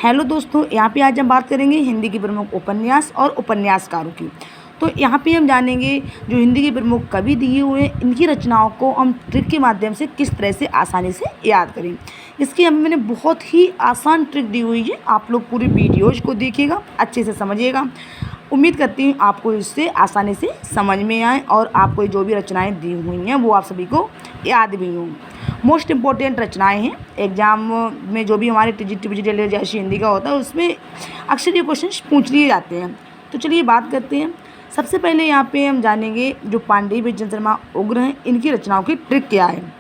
Hello दोस्तों, यहाँ पे आज हम बात करेंगे हिंदी के प्रमुख उपन्यास और उपन्यासकारों की। तो यहाँ पे हम जानेंगे जो हिंदी के प्रमुख कवि दिए हुए हैं, इनकी रचनाओं को हम ट्रिक के माध्यम से किस तरह से आसानी से याद करें। इसकी हमें मैंने बहुत ही आसान ट्रिक दी हुई है। आप लोग पूरी वीडियोज़ को देखिएगा, अच्छे से समझिएगा। उम्मीद करती हूँ आपको इससे आसानी से समझ में आए और आपको जो भी रचनाएँ दी हुई हैं वो आप सभी को याद भी हों। मोस्ट इम्पॉर्टेंट रचनाएं हैं। एग्ज़ाम में जो भी हमारे टीजीटी जैसी हिंदी का होता है उसमें अक्सर ये क्वेश्चन पूछ लिए जाते हैं। तो चलिए बात करते हैं। सबसे पहले यहाँ पे हम जानेंगे जो पांडे बिरचन शर्मा उग्र हैं, इनकी रचनाओं की ट्रिक क्या है।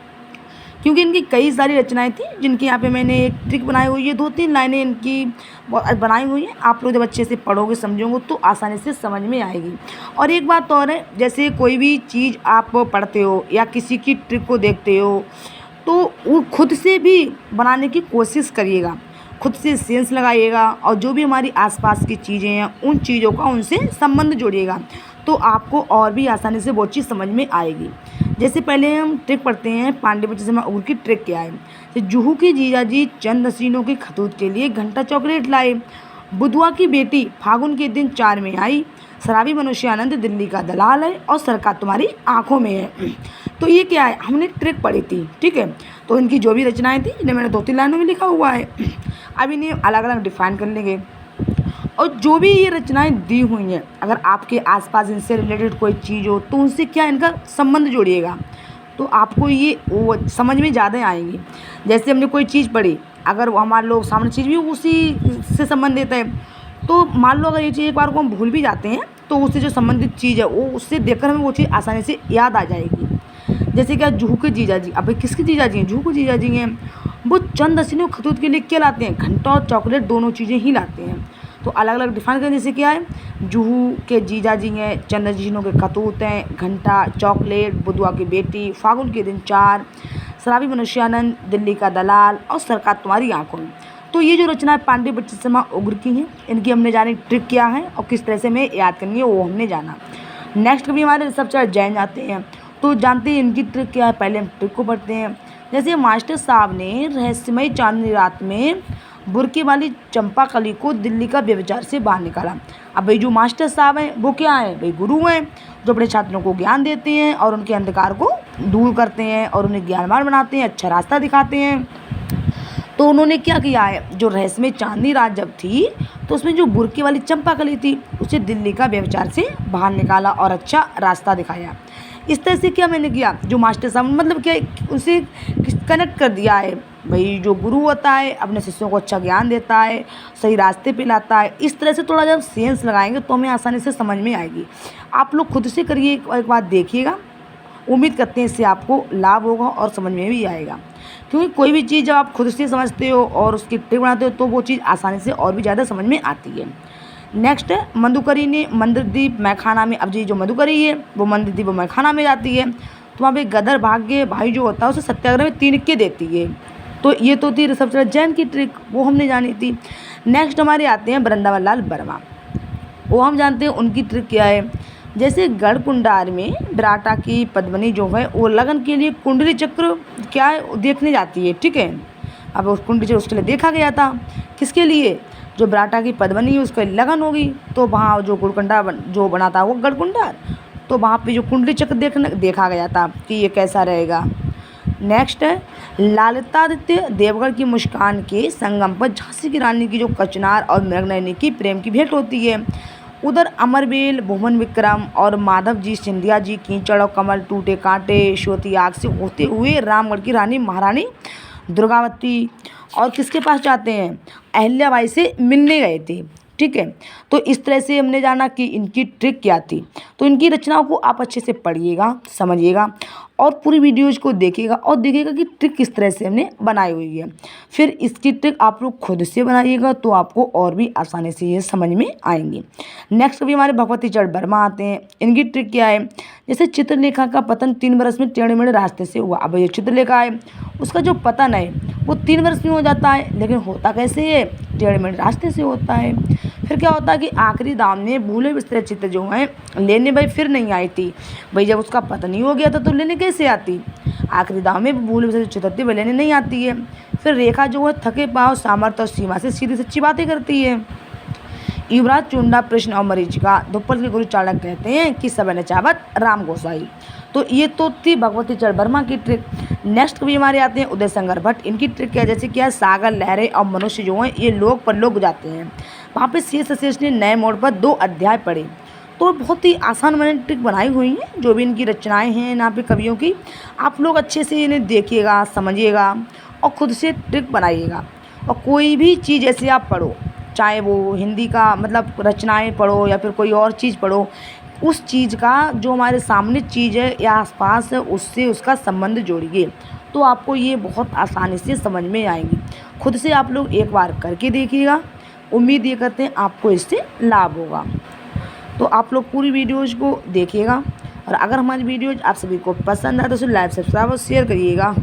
क्योंकि इनकी कई सारी रचनाएं थी जिनकी यहाँ पे मैंने एक ट्रिक बनाई हुई है। 2-3 लाइनें इनकी बनाई हुई हैं। आप लोग जब अच्छे से पढ़ोगे समझोगे तो आसानी से समझ में आएगी। और एक बात और है, जैसे कोई भी चीज़ आप पढ़ते हो या किसी की ट्रिक को देखते हो तो वो खुद से भी बनाने की कोशिश करिएगा, खुद से सेंस लगाइएगा और जो भी हमारी आसपास की चीज़ें हैं उन चीज़ों का उनसे संबंध जोड़िएगा तो आपको और भी आसानी से वो चीज़ समझ में आएगी। जैसे पहले हम ट्रिक पढ़ते हैं, पांडे बिरचन शर्मा उग्र की ट्रिक क्या है। तो जूहू के जीजाजी चंद हसीनों के खतूत के लिए घंटा चॉकलेट लाए, बुधवा की बेटी फागुन के दिन 4 में आई, शराबी मनुष्यानंद दिल्ली का दलाल है और सरकार तुम्हारी आंखों में है। तो ये क्या है, हमने ट्रिक पढ़ी थी, ठीक है। तो इनकी जो भी रचनाएं थी इन्हें मैंने 2-3 लाइनों में लिखा हुआ है। अब इन्हें अलग अलग डिफाइन कर लेंगे और जो भी ये रचनाएं दी हुई हैं अगर आपके आसपास इनसे रिलेटेड कोई चीज़ हो तो उनसे क्या इनका संबंध जोड़िएगा तो आपको ये वो समझ में ज़्यादा आएंगी। जैसे हमने कोई चीज़ पढ़ी, अगर वो हमारे लोग सामने चीज़ भी उसी से संबंधित है तो मान लो अगर ये चीज़ एक बार को हम भूल भी जाते हैं तो उससे जो संबंधित चीज़ है वो उससे देखकर हमें वो चीज़ आसानी से याद आ जाएगी। जैसे क्या जूहू के जीजाजी, अब किसके जीजाजी हैं, जूहू के जीजाजी हैं। वो चंद हसीनों खतूत के लिए क्या लाते हैं, घंटा और चॉकलेट दोनों चीज़ें ही लाते हैं। तो अलग अलग डिफाइन करें। जैसे क्या है, जूहू के जीजाजी हैं, चंद हसीनों के खतूत हैं, घंटा चॉकलेट, बुधवा की बेटी, फागुन के दिन 4, शराबी मनुष्यानंद, दिल्ली का दलाल और सरकार तुम्हारी आंखों में। तो ये जो रचना पांडे बिरचन शर्मा उग्र की हैं, इनकी हमने जानी ट्रिक क्या है और किस तरह से हमें याद करनी है वो हमने जाना। नेक्स्ट कभी हमारे ऋषभ जैन आते हैं तो जानते हैं इनकी ट्रिक क्या है। पहले हम ट्रिक को पढ़ते हैं। जैसे मास्टर साहब ने रहस्यमय चांदनी रात में बुरके वाली चंपा कली को दिल्ली का व्यभिचार से बाहर निकाला। अब भाई जो मास्टर साहब हैं वो क्या है, भाई गुरु हैं जो अपने छात्रों को ज्ञान देते हैं और उनके अंधकार को दूर करते हैं और उन्हें ज्ञानवान बनाते हैं, अच्छा रास्ता दिखाते हैं। तो उन्होंने क्या किया है, जो रहस्यमय चांदनी रात जब थी तो उसमें जो बुरके वाली चंपा कली थी उसे दिल्ली का व्यभिचार से बाहर निकाला और अच्छा रास्ता दिखाया। इस तरह से क्या मैंने किया, जो मास्टर साहब मतलब क्या उसे कनेक्ट कर दिया है। भाई जो गुरु होता है अपने शिष्यों को अच्छा ज्ञान देता है, सही रास्ते पे लाता है। इस तरह से थोड़ा जब सेंस लगाएंगे तो हमें आसानी से समझ में आएगी। आप लोग खुद से करिए, एक बात देखिएगा। उम्मीद करते हैं इससे आपको लाभ होगा और समझ में भी आएगा। क्योंकि कोई भी चीज़ जब आप खुद से समझते हो और उसकी ट्रिक बनाते हो तो वो चीज़ आसानी से और भी ज़्यादा समझ में आती है। नेक्स्ट है, मधुकरी ने मंदिरदीप मैखाना में, अब जी जो मधुकरी है वो मंदिरदीप मैखाना में जाती है तो वहाँ पे गदर भाग्य भाई जो होता है उसे सत्याग्रह में 3 इक्के देती है। तो ये तो थी ऋषभ जैन की ट्रिक, वो हमने जानी थी। नेक्स्ट हमारे आते हैं वृंदावन लाल वर्मा, वो हम जानते हैं उनकी ट्रिक क्या है। जैसे गढ़कुंडार में विराटा की पद्मिनी जो है वो लगन के लिए कुंडली चक्र क्या है देखने जाती है, ठीक है। अब उस कुंडली चक्र उसके लिए देखा गया था, किसके लिए, जो विराटा की पद्मिनी उसके लगन होगी तो वहाँ जो गुड़कुंडा जो बना था वो गढ़कुंडार, तो वहाँ पे जो कुंडली चक्र देखा गया था कि ये कैसा रहेगा। नेक्स्ट है, ललितादित्य देवगढ़ की मुस्कान के संगम पर झांसी की रानी की जो कचनार और मृगनयनी की प्रेम की भेंट होती है। उधर अमरवेल, भुवन विक्रम और माधव जी सिंधिया जी कीचड़ और कमल टूटे कांटे श्वेती आग से होते हुए रामगढ़ की रानी महारानी दुर्गावती और किसके पास जाते हैं, अहिल्याबाई से मिलने गए थे, ठीक है। तो इस तरह से हमने जाना कि इनकी ट्रिक क्या थी। तो इनकी रचनाओं को आप अच्छे से पढ़िएगा, समझिएगा और पूरी वीडियोज़ को देखिएगा और देखिएगा कि ट्रिक किस तरह से हमने बनाई हुई है। फिर इसकी ट्रिक आप लोग खुद से बनाइएगा तो आपको और भी आसानी से ये समझ में आएंगी। नेक्स्ट भी हमारे भगवती चरण वर्मा आते हैं। इनकी ट्रिक क्या है, जैसे चित्रलेखा का पतन 3 वर्ष में टेढ़े मेढ़े रास्ते से हुआ। अब ये चित्रलेखा है उसका जो पतन है वो 3 वर्ष में हो जाता है, लेकिन होता कैसे है, टेढ़े मेढ़े रास्ते से होता है। फिर क्या होता है कि आखिरी दाम में भूले बिस्तरे चित्र जो हैं लेने भाई फिर नहीं आई थी। भाई जब उसका पतन ही हो गया था तो लेने कैसे आती, आखिरी दाम में भूले बिस्तरे चित्र थी वह लेने नहीं आती है। फिर रेखा जो है थके पाँव सामर्थ्य और सीमा से सीधी सच्ची बातें करती है। युवराज चुंडा प्रश्न और मरीचिका ध्रुपद के गुरु चाणक्य कहते हैं कि सब नचावत राम गोसाई। तो ये तो थी भगवती चरण वर्मा की ट्रिक। नेक्स्ट कभी हमारे आते हैं उदय शंकर भट्ट। इनकी ट्रिक क्या है, जैसे क्या सागर लहरें और मनुष्य जो हैं ये लोग परलोक जाते हैं। वहाँ पे शेष शेष ने नए मोड़ पर 2 अध्याय पढ़े। तो बहुत ही आसान मैंने ट्रिक बनाई हुई हैं, जो भी इनकी रचनाएं हैं यहाँ पे कवियों की, आप लोग अच्छे से इन्हें देखिएगा, समझिएगा और ख़ुद से ट्रिक बनाइएगा। और कोई भी चीज़ ऐसे आप पढ़ो, चाहे वो हिंदी का मतलब रचनाएं पढ़ो या फिर कोई और चीज़ पढ़ो, उस चीज़ का जो हमारे सामने चीज़ है या आसपास है उससे उसका संबंध जोड़िए, तो आपको ये बहुत आसानी से समझ में आएंगी। खुद से आप लोग एक बार करके देखिएगा, उम्मीद ये करते हैं आपको इससे लाभ होगा। तो आप लोग पूरी वीडियोज़ को देखिएगा और अगर हमारी वीडियोज़ आप सभी को पसंद आए तो उसे लाइक, सब्सक्राइब और शेयर करिएगा।